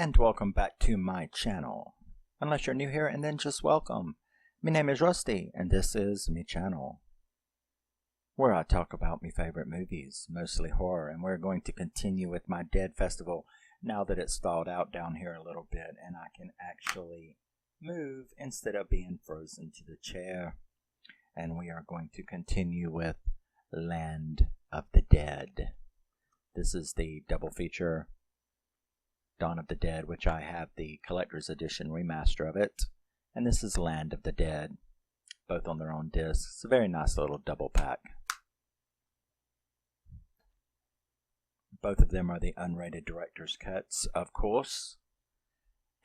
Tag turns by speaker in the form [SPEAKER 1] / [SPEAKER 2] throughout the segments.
[SPEAKER 1] and welcome back to my channel. Unless you're new here, and then just welcome. My name is Rusty, and this is my channel, where I talk about my favorite movies, mostly horror, and we're going to continue with my Dead Festival now that it's thawed out down here a little bit, and I can actually move instead of being frozen to the chair. And we are going to continue with Land of the Dead. This is the double feature, Dawn of the Dead, which I have the collector's edition remaster of it. And this is Land of the Dead, both on their own discs. It's a very nice little double pack. Both of them are the unrated director's cuts, of course.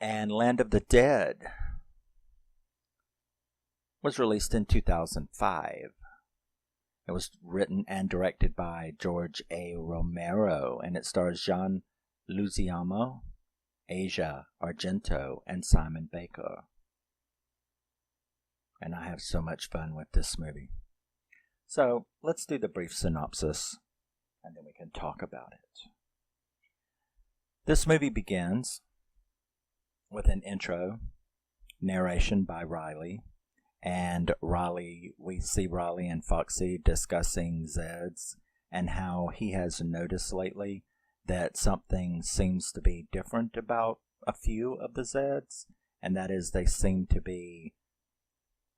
[SPEAKER 1] And Land of the Dead was released in 2005. It was written and directed by George A. Romero, and it stars John Leguizamo, Asia Argento, and Simon Baker. And I have so much fun with this movie. So let's do the brief synopsis, and then we can talk about it. This movie begins with an intro narration by Riley. And we see Riley and Foxy discussing Zeds and how he has noticed lately that something seems to be different about a few of the Zeds, and that is they seem to be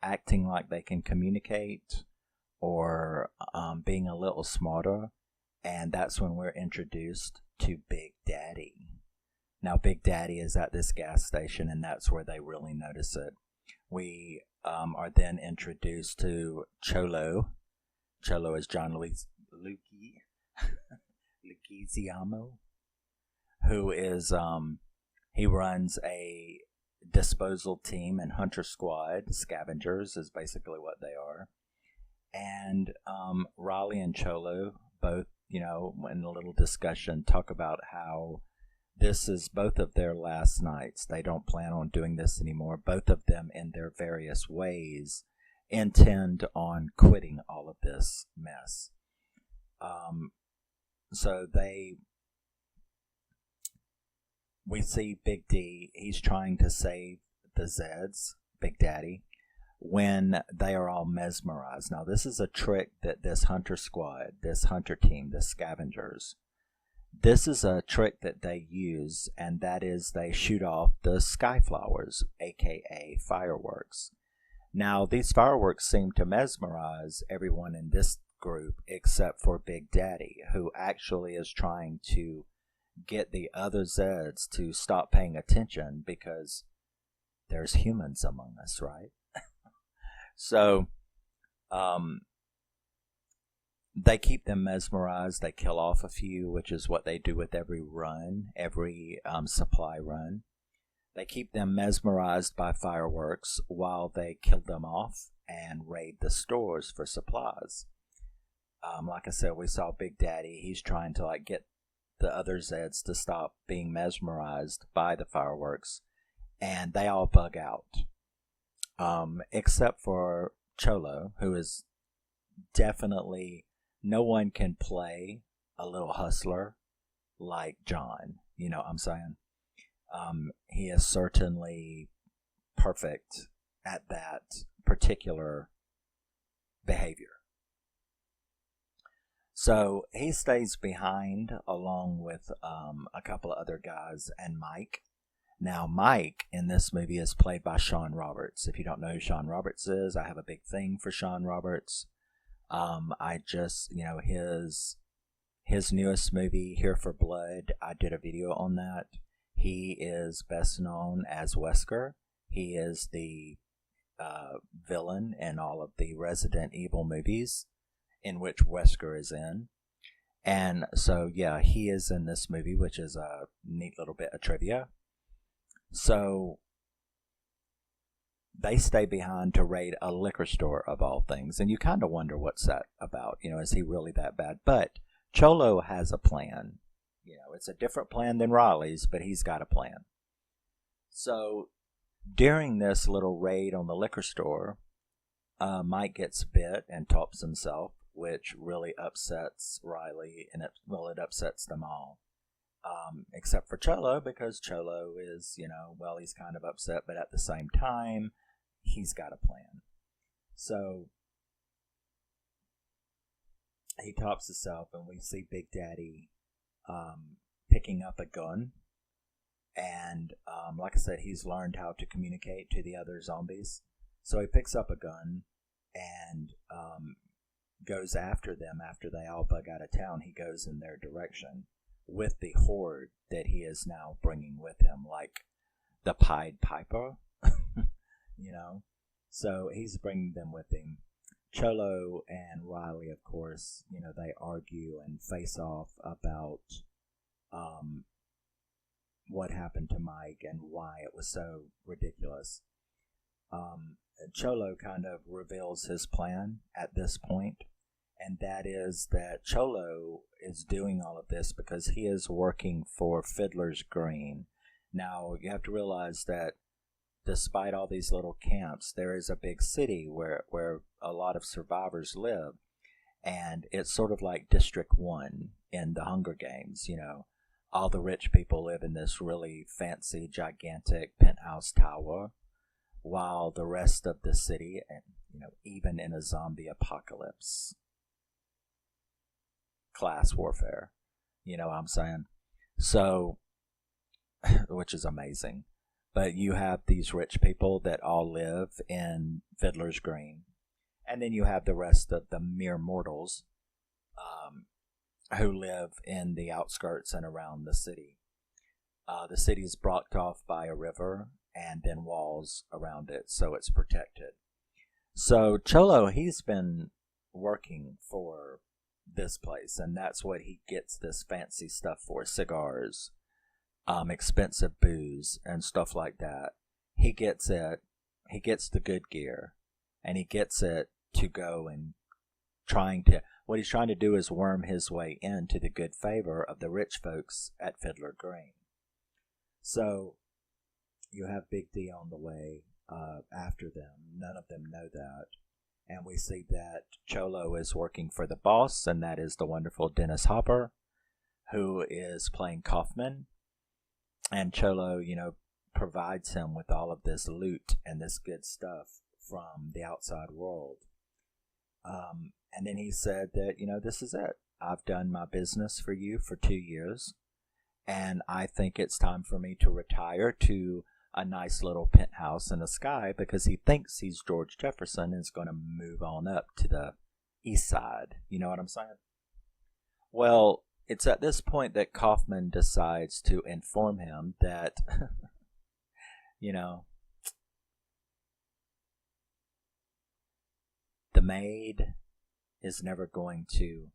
[SPEAKER 1] acting like they can communicate or being a little smarter, and that's when we're introduced to Big Daddy. Now, Big Daddy is at this gas station, and that's where they really notice it. We are then introduced to Cholo. Cholo is John Leguizamo, who is, he runs a disposal team and hunter squad. Scavengers is basically what they are. And Riley and Cholo both, in a little discussion, talk about how this is both of their last nights. They don't plan on doing this anymore. Both of them, in their various ways, intend on quitting all of this mess. So we see Big D. He's trying to save the Zeds, Big Daddy, when they are all mesmerized. Now, this is a trick that this hunter squad, this hunter team, the scavengers, this is a trick that they use, and that is they shoot off the sky flowers, aka fireworks. Now, these fireworks seem to mesmerize everyone in this group except for Big Daddy, who actually is trying to get the other Zeds to stop paying attention because there's humans among us, right? So, they keep them mesmerized. They kill off a few, which is what they do with every run, every supply run. They keep them mesmerized by fireworks while they kill them off and raid the stores for supplies. Like I said, we saw Big Daddy. He's trying to get the other Zeds to stop being mesmerized by the fireworks, and they all bug out, except for Cholo, who is definitely... No one can play a little hustler like John. You know what I'm saying? He is certainly perfect at that particular behavior. So he stays behind along with a couple of other guys and Mike. Now, Mike in this movie is played by Shawn Roberts. If you don't know who Shawn Roberts is, I have a big thing for Shawn Roberts. I just, his newest movie, Here for Blood, I did a video on that. He is best known as Wesker. He is the villain in all of the Resident Evil movies in which Wesker is in. And so, yeah, he is in this movie, which is a neat little bit of trivia. So they stay behind to raid a liquor store, of all things. And you kind of wonder what's that about. Is he really that bad? But Cholo has a plan. It's a different plan than Riley's, but he's got a plan. So during this little raid on the liquor store, Mike gets bit and tops himself, which really upsets Riley, and it upsets them all. except for Cholo, because Cholo is, well, he's kind of upset, but at the same time, he's got a plan. So he tops himself, and we see Big Daddy picking up a gun. And like I said, he's learned how to communicate to the other zombies. So he picks up a gun and goes after them after they all bug out of town. He goes in their direction with the horde that he is now bringing with him, like the Pied Piper, So he's bringing them with him. Cholo and Riley, of course, they argue and face off about what happened to Mike and why it was so ridiculous. Cholo kind of reveals his plan at this point, and that is that Cholo is doing all of this because he is working for Fiddler's Green. Now, you have to realize that despite all these little camps, there is a big city where a lot of survivors live, and it's sort of like District 1 in the Hunger Games, All the rich people live in this really fancy, gigantic penthouse tower, while the rest of the city, and even in a zombie apocalypse, class warfare, what I'm saying? So, which is amazing. But you have these rich people that all live in Fiddler's Green, and then you have the rest of the mere mortals who live in the outskirts and around the city. The city is blocked off by a river and then walls around it, so it's protected. So Cholo, he's been working for this place, and that's what he gets this fancy stuff for: cigars, expensive booze, and stuff like that. He gets it. He gets the good gear, and he gets it to go and what he's trying to do is worm his way into the good favor of the rich folks at Fiddler Green. So you have Big D on the way after them. None of them know that. And we see that Cholo is working for the boss, and that is the wonderful Dennis Hopper, who is playing Kaufman. And Cholo, provides him with all of this loot and this good stuff from the outside world. And then he said that, this is it. I've done my business for you for 2 years, and I think it's time for me to retire to a nice little penthouse in the sky, because he thinks he's George Jefferson and is going to move on up to the east side. You know what I'm saying? Well, it's at this point that Kaufman decides to inform him that, the maid is never going to...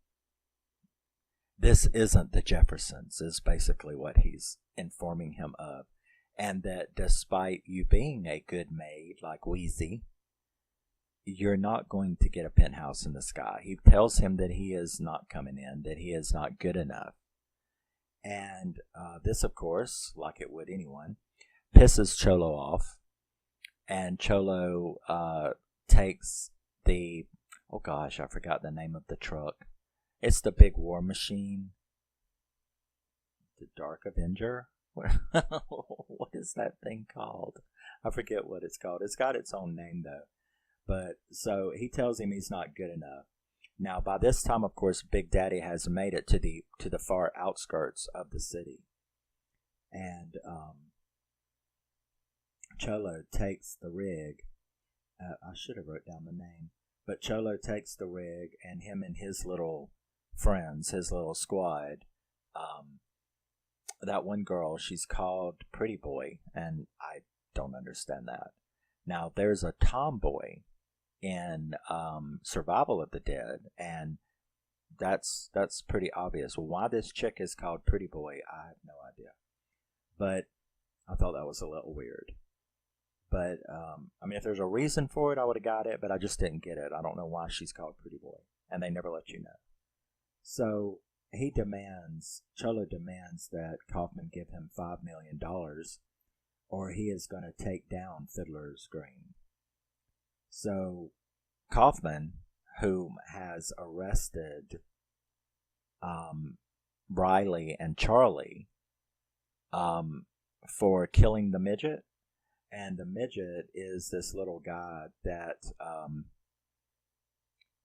[SPEAKER 1] This isn't the Jeffersons, is basically what he's informing him of. And that despite you being a good maid, like Wheezy, you're not going to get a penthouse in the sky. He tells him that he is not coming in, that he is not good enough. And this, of course, like it would anyone, pisses Cholo off. And Cholo takes the... Oh gosh, I forgot the name of the truck. It's the big war machine. The Dark Avenger? What is that thing called? I forget what it's called. It's got its own name, though. But, so, he tells him he's not good enough. Now, by this time, of course, Big Daddy has made it to the far outskirts of the city. And, Cholo takes the rig. I should have wrote down the name. But Cholo takes the rig, and him and his little friends, his little squad, that one girl, she's called Pretty Boy, and I don't understand that. Now, there's a tomboy in Survival of the Dead, and that's pretty obvious. Why this chick is called Pretty Boy, I have no idea. But I thought that was a little weird. But, if there's a reason for it, I would have got it, but I just didn't get it. I don't know why she's called Pretty Boy, and they never let you know. So, Cholo demands that Kaufman give him $5 million, or he is going to take down Fiddler's Green. So, Kaufman, who has arrested Riley and Charlie for killing the midget. And the midget is this little guy that,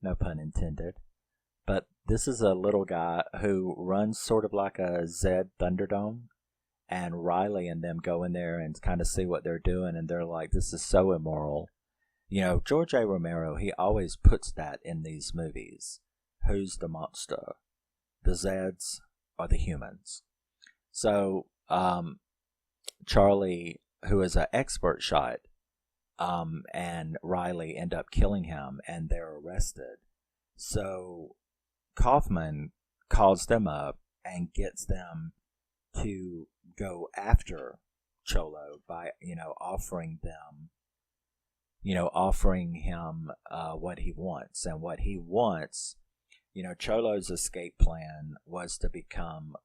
[SPEAKER 1] no pun intended, but this is a little guy who runs sort of like a Zed Thunderdome. And Riley and them go in there and kind of see what they're doing, and they're like, this is so immoral. You know, George A. Romero, he always puts that in these movies. Who's the monster? The Zeds or the humans? So, Charlie, who is an expert shot, and Riley end up killing him, and they're arrested. So, Kaufman calls them up and gets them to go after Cholo by, offering him what he wants. And what he wants, Cholo's escape plan was to become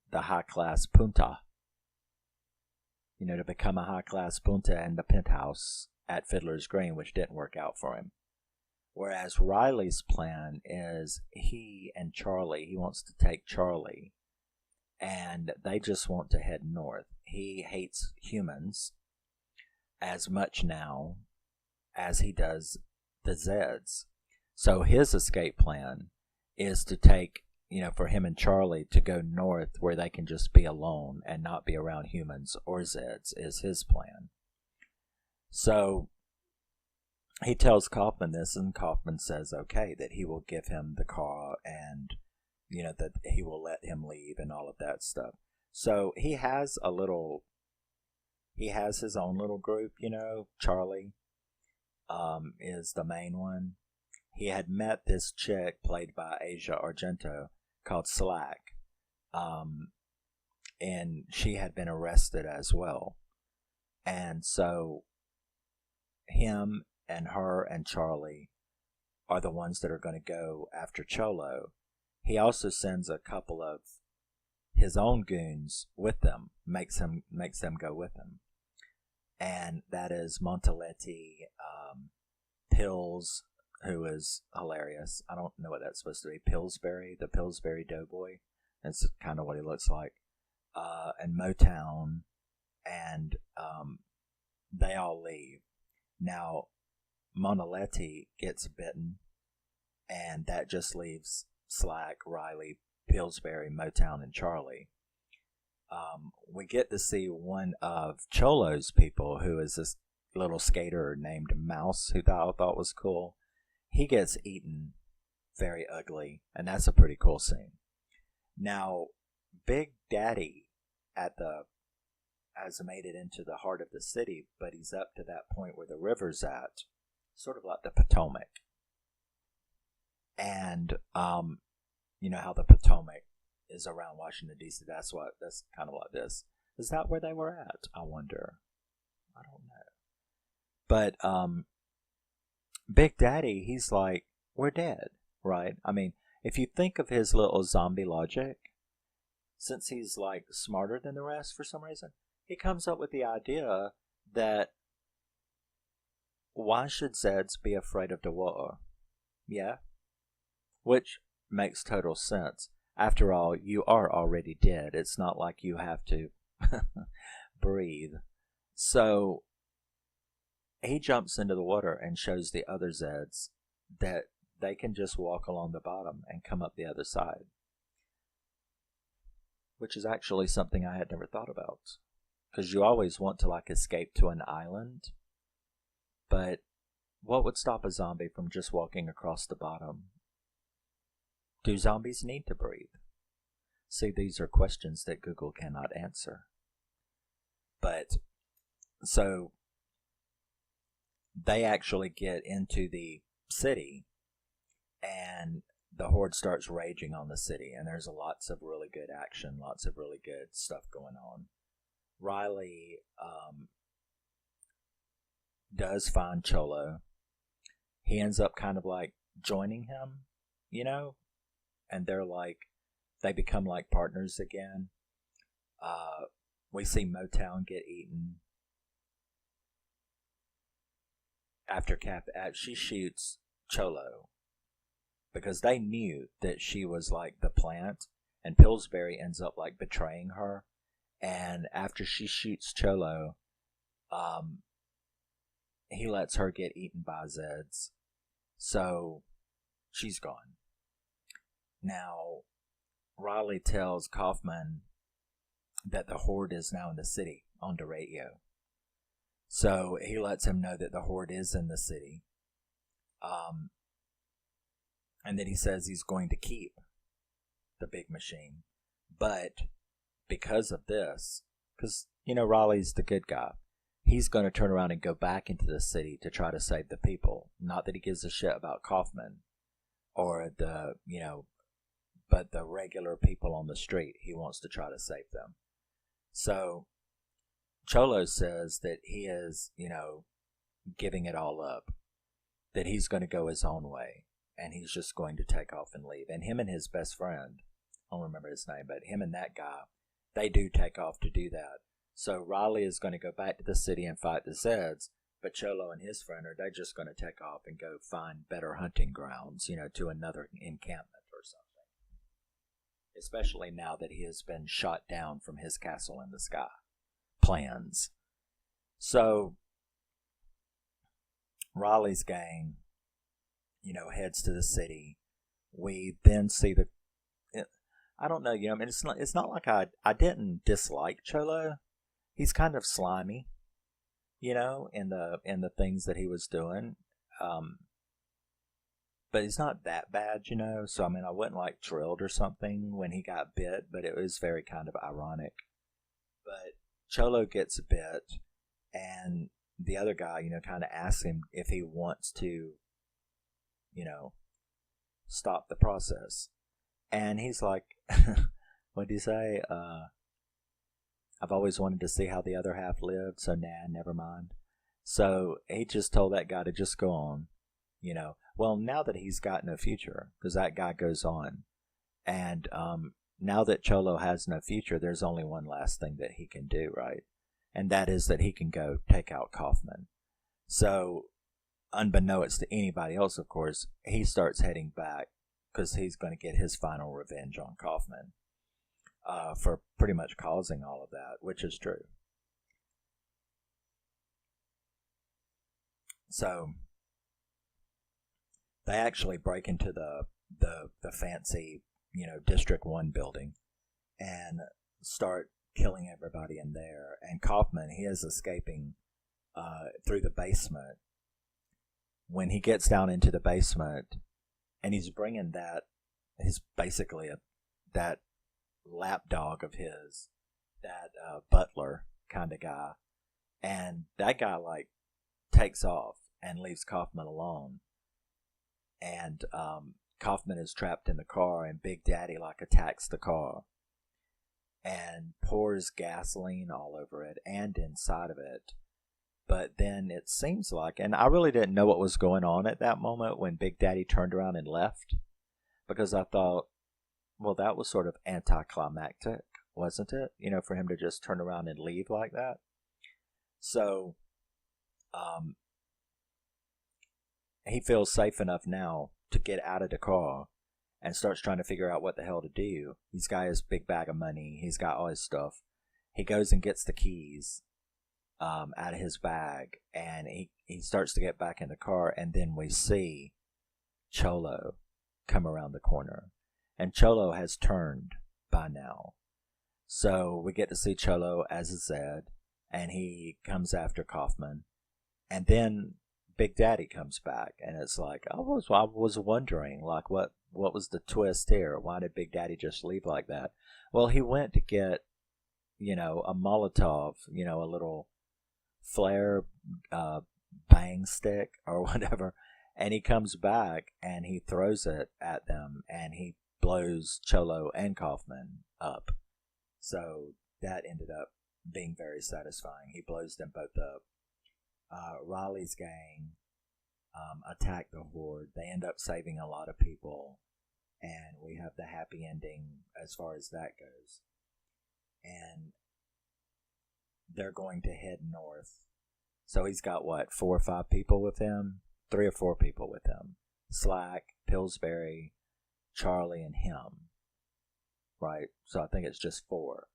[SPEAKER 1] the high-class punta. To become a high-class punta in the penthouse at Fiddler's Green, which didn't work out for him. Whereas Riley's plan is he wants to take Charlie, and they just want to head north. He hates humans as much now as he does the Zeds. So his escape plan is to take, for him and Charlie to go north where they can just be alone and not be around humans or Zeds is his plan. So he tells Kaufman this, and Kaufman says okay, that he will give him the car and, that he will let him leave and all of that stuff. So he has his own little group, Charlie is the main one. He had met this chick played by Asia Argento called Slack, and she had been arrested as well. And so him and her and Charlie are the ones that are going to go after Cholo. He also sends a couple of his own goons with them, makes them go with him. And that is Montaletti, Pills, who is hilarious. I don't know what that's supposed to be. Pillsbury, the Pillsbury Doughboy. That's kind of what he looks like. And Motown, and they all leave. Now, Montaletti gets bitten, and that just leaves Slack, Riley, Pillsbury, Motown, and Charlie. We get to see one of Cholo's people, who is this little skater named Mouse, who I thought was cool. He gets eaten very ugly, and that's a pretty cool scene. Now, Big Daddy has made it into the heart of the city, but he's up to that point where the river's at, sort of like the Potomac. And you know how the Potomac is around Washington, D.C. That's kind of like this. Is that where they were at? I wonder. I don't know. But Big Daddy, he's like, we're dead, right? I mean, if you think of his little zombie logic, since he's like smarter than the rest for some reason, he comes up with the idea that why should Zeds be afraid of the war? Yeah? Which makes total sense. After all, you are already dead. It's not like you have to breathe. So he jumps into the water and shows the other Zeds that they can just walk along the bottom and come up the other side. Which is actually something I had never thought about. Because you always want to like escape to an island. But what would stop a zombie from just walking across the bottom? Do zombies need to breathe? See, these are questions that Google cannot answer. But, so, they actually get into the city, and the horde starts raging on the city, and there's lots of really good action, lots of really good stuff going on. Riley does find Cholo. He ends up kind of like joining him, you know? And they become like partners again. We see Motown get eaten. After she shoots Cholo. Because they knew that she was like the plant. And Pillsbury ends up like betraying her. And after she shoots Cholo, he lets her get eaten by Zeds. So she's gone. Now, Riley tells Kaufman that the Horde is now in the city on the radio. So he lets him know that the Horde is in the city. And then he says he's going to keep the big machine. But because of this, because, Riley's the good guy, he's going to turn around and go back into the city to try to save the people. Not that he gives a shit about Kaufman or but the regular people on the street. He wants to try to save them. So Cholo says that he is, giving it all up, that he's going to go his own way, and he's just going to take off and leave. And him and his best friend, I don't remember his name, but him and that guy, they do take off to do that. So Riley is going to go back to the city and fight the Zeds, but Cholo and his friend they're just going to take off and go find better hunting grounds, to another encampment or something. Especially now that he has been shot down from his castle in the sky. Plans. So Riley's gang, heads to the city. We then see I don't know, it's not like I didn't dislike Cholo. He's kind of slimy, in the things that he was doing. But he's not that bad, So, I wasn't like thrilled or something when he got bit, but it was very kind of ironic. But Cholo gets bit, and the other guy, kind of asks him if he wants to, stop the process. And he's like, what did he say? I've always wanted to see how the other half lived, so nah, never mind. So he just told that guy to just go on, Well, now that he's got no future, because that guy goes on, and now that Cholo has no future, there's only one last thing that he can do, right? And that is that he can go take out Kaufman. So, unbeknownst to anybody else, of course, he starts heading back because he's going to get his final revenge on Kaufman for pretty much causing all of that, which is true. So they actually break into the fancy, District 1 building and start killing everybody in there. And Kaufman, he is escaping through the basement. When he gets down into the basement, and he's bringing that lapdog of his, that butler kind of guy, and that guy takes off and leaves Kaufman alone. And Kaufman is trapped in the car, and Big Daddy attacks the car and pours gasoline all over it and inside of it. But then it seems like, and I really didn't know what was going on at that moment when Big Daddy turned around and left, because I thought, well, that was sort of anticlimactic, wasn't it? For him to just turn around and leave like that. So he feels safe enough now to get out of the car and starts trying to figure out what the hell to do. He's got his big bag of money. He's got all his stuff. He goes and gets the keys out of his bag, and he starts to get back in the car, and then we see Cholo come around the corner. And Cholo has turned by now. So we get to see Cholo as a Zed, and he comes after Kaufman. And then Big Daddy comes back, and it's like, I was wondering, what was the twist here? Why did Big Daddy just leave like that? Well, he went to get, a Molotov, a little flare bang stick or whatever, and he comes back and he throws it at them, and he blows Cholo and Kaufman up. So that ended up being very satisfying. He blows them both up. Riley's gang attack the Horde. They end up saving a lot of people, and we have the happy ending as far as that goes. And they're going to head north. So he's got 4 or 5 people with him? 3 or 4 people with him. Slack, Pillsbury, Charlie, and him. Right? So I think it's just 4.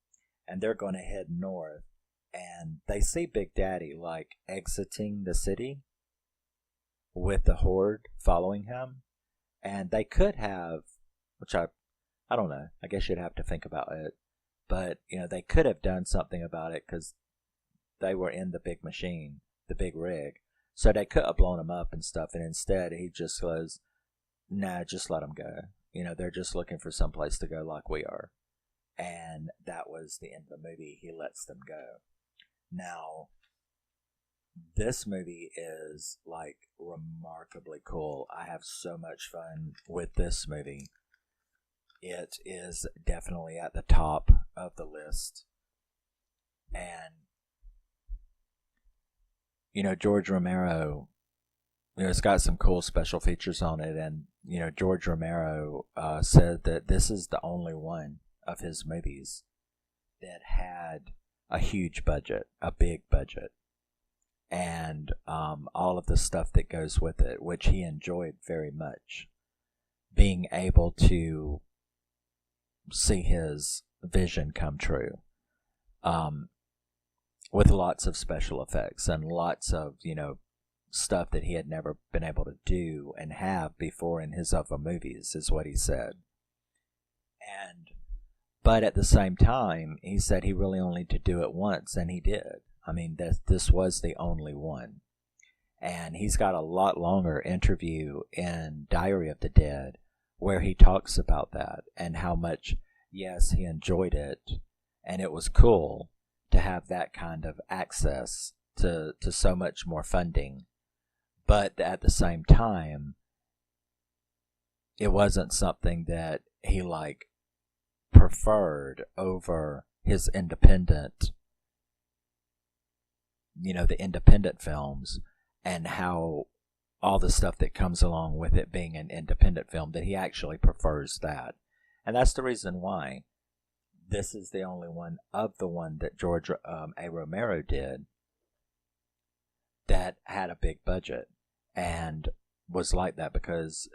[SPEAKER 1] and they're going to head north, and they see Big Daddy like exiting the city with the horde following him, and they could have, which I don't know, I guess you'd have to think about it, but they could have done something about it because they were in the big machine, the big rig, so they could have blown him up and stuff, and instead he just goes, nah, just let them go. They're just looking for some place to go like we are. And that was the end of the movie. He lets them go. Now, this movie is like remarkably cool. I have so much fun with this movie. It is definitely at the top of the list. And, George Romero, it's got some cool special features on it. And, George Romero said that this is the only one of his movies that had a huge budget, a big budget, and all of the stuff that goes with it, which he enjoyed very much. Being able to see his vision come true, with lots of special effects and lots of, stuff that he had never been able to do and have before in his other movies, is what he said. But at the same time, he said he really only to do it once, and he did. I mean, this was the only one. And he's got a lot longer interview in Diary of the Dead where he talks about that and how much, yes, he enjoyed it, and it was cool to have that kind of access to so much more funding. But at the same time, it wasn't something that he preferred over his independent, the independent films, and how all the stuff that comes along with it being an independent film, that he actually prefers that. And that's the reason why this is the only one of the one that George A. Romero did that had a big budget and was like that, because,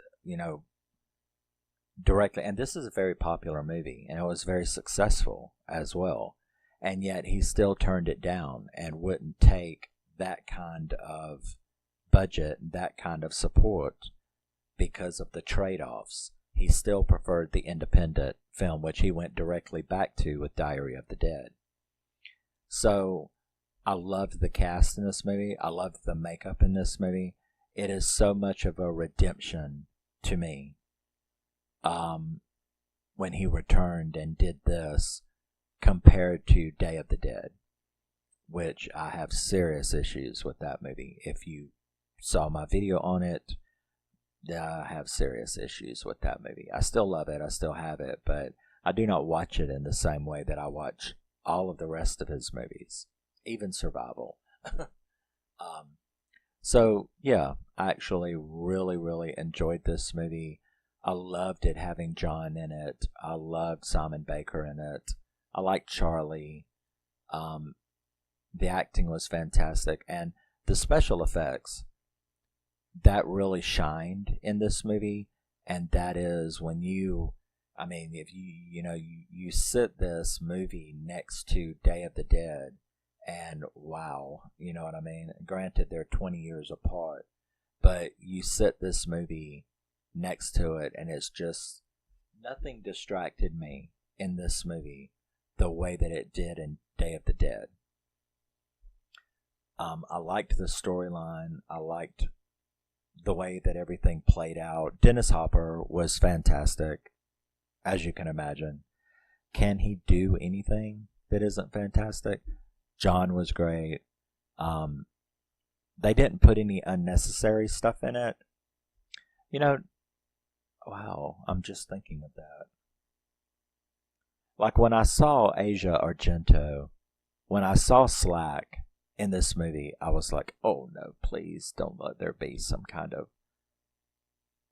[SPEAKER 1] directly, and this is a very popular movie, and it was very successful as well, and yet he still turned it down and wouldn't take that kind of budget, that kind of support, because of the trade-offs. He still preferred the independent film, which he went directly back to with Diary of the Dead. So I loved the cast in this movie. I loved the makeup in this movie. It is so much of a redemption to me. When he returned and did this, compared to Day of the Dead, which I have serious issues with that movie. If you saw my video on it, I have serious issues with that movie. I still love it, I still have it, but I do not watch it in the same way that I watch all of the rest of his movies, even Survival. So yeah, I actually really, really enjoyed this movie. I loved it having John in it. I loved Simon Baker in it. I liked Charlie. The acting was fantastic, and the special effects that really shined in this movie. And that is when if you sit this movie next to Day of the Dead, and wow, you know what I mean? Granted, they're 20 years apart, but you sit this movie next to it, and it's just, nothing distracted me in this movie the way that it did in Day of the Dead. I liked the storyline. I liked the way that everything played out. Dennis Hopper was fantastic, as you can imagine. Can he do anything that isn't fantastic? John was great. They didn't put any unnecessary stuff in it. Wow, I'm just thinking of that. Like when I saw Asia Argento, when I saw Slack in this movie, I was like, oh no, please don't let there be some kind of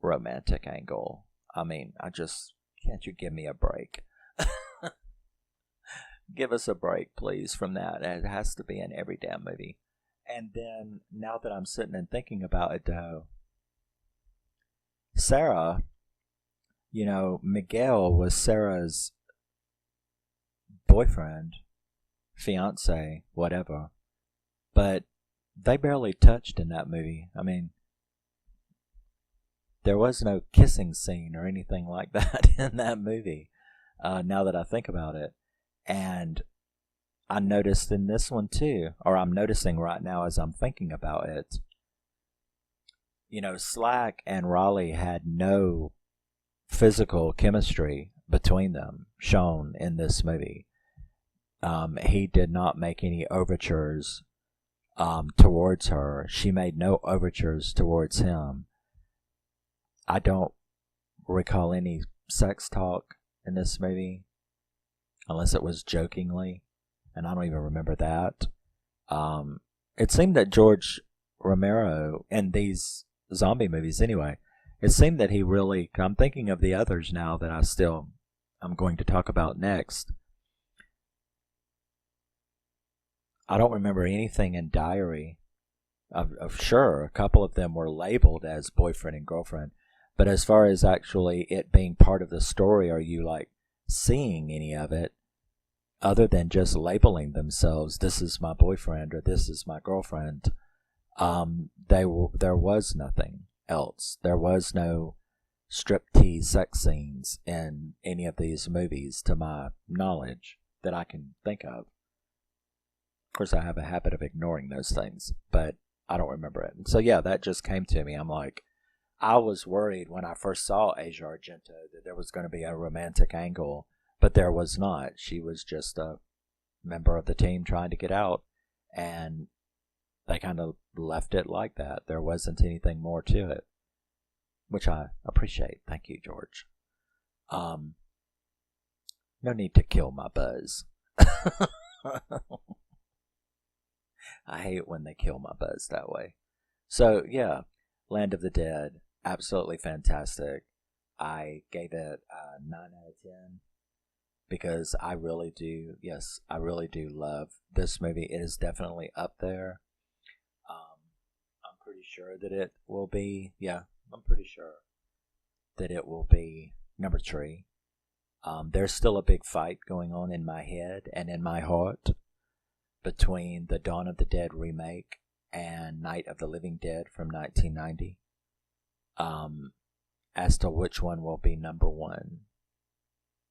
[SPEAKER 1] romantic angle. I mean, can't you give me a break? Give us a break, please, from that. It has to be in every damn movie. And then, now that I'm sitting and thinking about it, though, Sarah, Miguel was Sarah's boyfriend fiance, whatever. But they barely touched in that movie. I mean, there was no kissing scene or anything like that in that movie, now that I think about it. And I noticed in this one too, or I'm noticing right now as I'm thinking about it, you know, Slack and Raleigh had no physical chemistry between them shown in this movie. He did not make any overtures towards her. She made no overtures towards him. I don't recall any sex talk in this movie, unless it was jokingly, and I don't even remember that. It seemed that George Romero, in these zombie movies anyway, it seemed that he really, I'm thinking of the others now that I'm going to talk about next. I don't remember anything in Diary. Sure, a couple of them were labeled as boyfriend and girlfriend, but as far as actually it being part of the story, are you like seeing any of it other than just labeling themselves, this is my boyfriend or this is my girlfriend? There was nothing else. There was no striptease sex scenes in any of these movies, to my knowledge, that I can think of. Of course, I have a habit of ignoring those things, but I don't remember it. And so, yeah, that just came to me. I'm like, I was worried when I first saw Asia Argento that there was going to be a romantic angle, but there was not. She was just a member of the team trying to get out, and they kind of left it like that. There wasn't anything more to it, which I appreciate. Thank you, George. No need to kill my buzz. I hate when they kill my buzz that way. So, yeah, Land of the Dead, absolutely fantastic. I gave it a 9 out of 10 because I really do love this movie. It is definitely up there. I'm pretty sure that it will be, number 3. There's still a big fight going on in my head and in my heart between the Dawn of the Dead remake and Night of the Living Dead from 1990, as to which one will be number 1.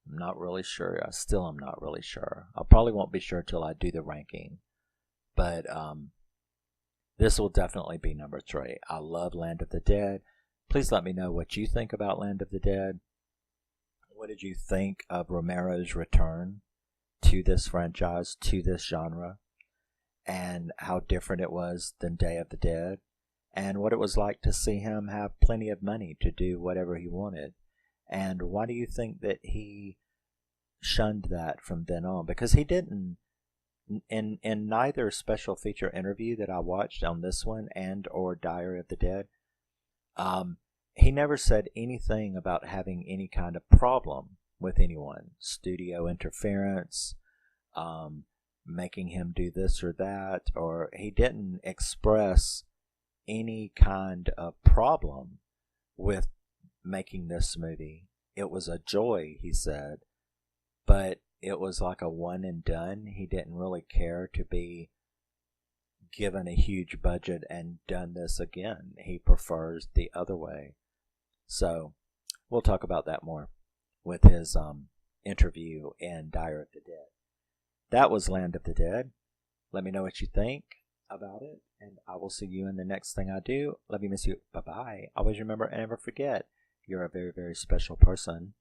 [SPEAKER 1] I'm not really sure. I still am not really sure. I probably won't be sure till I do the ranking, but this will definitely be number 3. I love Land of the Dead. Please let me know what you think about Land of the Dead. What did you think of Romero's return to this franchise, to this genre, and how different it was than Day of the Dead, and what it was like to see him have plenty of money to do whatever he wanted, and why do you think that he shunned that from then on? Because he didn't, in neither special feature interview that I watched on this one and or Diary of the Dead, he never said anything about having any kind of problem with anyone, studio interference, making him do this or that, or he didn't express any kind of problem with making this movie. It was a joy, he said, but it was like a one and done. He didn't really care to be given a huge budget and done this again. He prefers the other way. So we'll talk about that more with his interview in Diary of the Dead. That was Land of the Dead. Let me know what you think about it, and I will see you in the next thing I do. Love you, miss you. Bye-bye. Always remember and never forget, you're a very, very special person.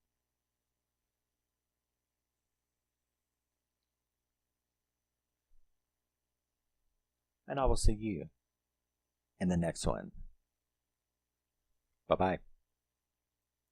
[SPEAKER 1] And I will see you in the next one. Bye-bye.